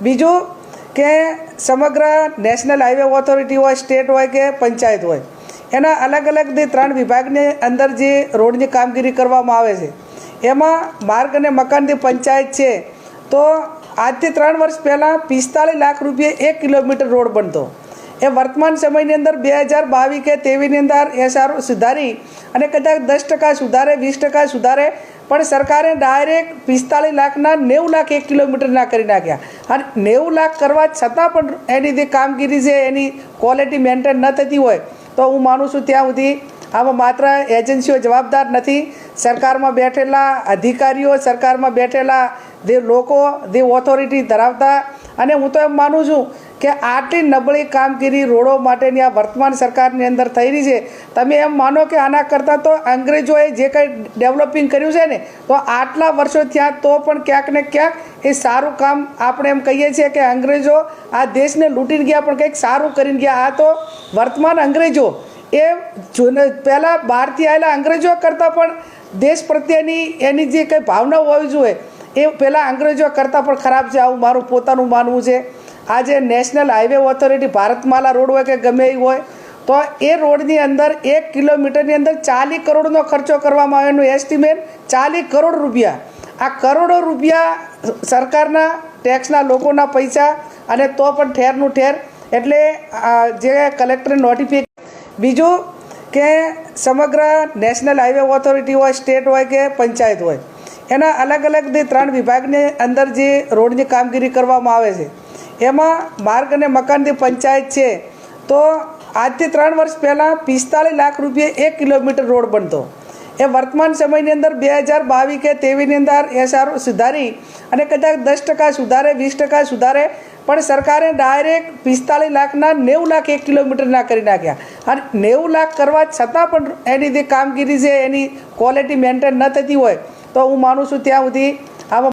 બીજું કે સમગ્ર નેશનલ હાઈવે ઓથોરિટી હોય, સ્ટેટ હોય કે પંચાયત હોય, એના અલગ અલગ જે 3 વિભાગની અંદર જે રોડની કામગીરી કરવામાં આવે છે, એમાં માર્ગ અને મકાનની પંચાયત છે તો આજથી 3 વર્ષ પહેલાં 45 લાખ રૂપિયે 1 કિલોમીટર રોડ બનતો. એ વર્તમાન સમયની અંદર 2022 કે 23ની અંદર SRO સુધારી અને કદાચ 10% સુધારે, 20% સુધારે, પણ સરકારે ડાયરેક્ટ 45 લાખના 90 લાખ 1 કિલોમીટરના કરી નાખ્યા. અને 90 લાખ કરવા છતાં પણ એની જે કામગીરી છે એની ક્વોલિટી મેન્ટેન ન થતી હોય તો હું માનું છું ત્યાં સુધી આમાં માત્ર એજન્સીઓ જવાબદાર નથી, સરકારમાં બેઠેલા અધિકારીઓ, સરકારમાં બેઠેલા જે લોકો, જે ઓથોરિટી ધરાવતા, અને હું તો એમ માનું છું કે આટલી નબળી કામગીરી રોડો માટેની આ વર્તમાન સરકારની અંદર થઈ રહી છે. તમે એમ માનો કે આના કરતાં તો અંગ્રેજોએ જે કંઈ ડેવલપિંગ કર્યું છે ને, તો આટલા વર્ષો થયા તો પણ ક્યાંક ને ક્યાંક એ સારું કામ આપણે એમ કહીએ છીએ કે અંગ્રેજો આ દેશને લૂંટીને ગયા પણ કંઈક સારું કરીને ગયા. આ તો વર્તમાન અંગ્રેજો એ પહેલાં બહારથી આવેલા અંગ્રેજો કરતાં પણ દેશ પ્રત્યેની એની જે કંઈ ભાવના હોવી જોઈએ એ પહેલાં અંગ્રેજો કરતાં પણ ખરાબ છે, આવું મારું પોતાનું માનવું છે. આજે national highway authority Bharatmala road હોય કે ગમે એ હોય તો એ રોડની અંદર 1 કિલોમીટરની અંદર 40 કરોડનો ખર્ચો કરવામાં આવે, એનું એસ્ટિમેટ 40 કરોડ રૂપિયા. આ કરોડો રૂપિયા સરકારના ટેક્સના લોકોના પૈસા, અને તો પણ ઠેરનું ઠેર. એટલે જે કલેક્ટરે નોટિફિકેશન. બીજું કે સમગ્ર નેશનલ હાઈવે ઓથોરિટી હોય, સ્ટેટ હોય કે પંચાયત હોય, એના અલગ અલગ જે 3 વિભાગની અંદર જે રોડની કામગીરી કરવામાં આવે છે, એમાં માર્ગ અને મકાનની પંચાયત છે તો આજથી 3 વર્ષ પહેલાં 45 લાખ રૂપિયે 1 કિલોમીટર રોડ બનતો. એ વર્તમાન સમયની અંદર 2022 કે 23ની અંદર SRO સુધારી અને કદાચ 10% સુધારે, 20% સુધારે, પણ સરકારે ડાયરેક્ટ 45 લાખના 90 લાખ 1 કિલોમીટરના કરી નાખ્યા. અને 90 લાખ કરવા છતાં પણ એની જે કામગીરી છે એની ક્વોલિટી મેન્ટેન ન થતી હોય તો હું માનું છું ત્યાં સુધી આમાં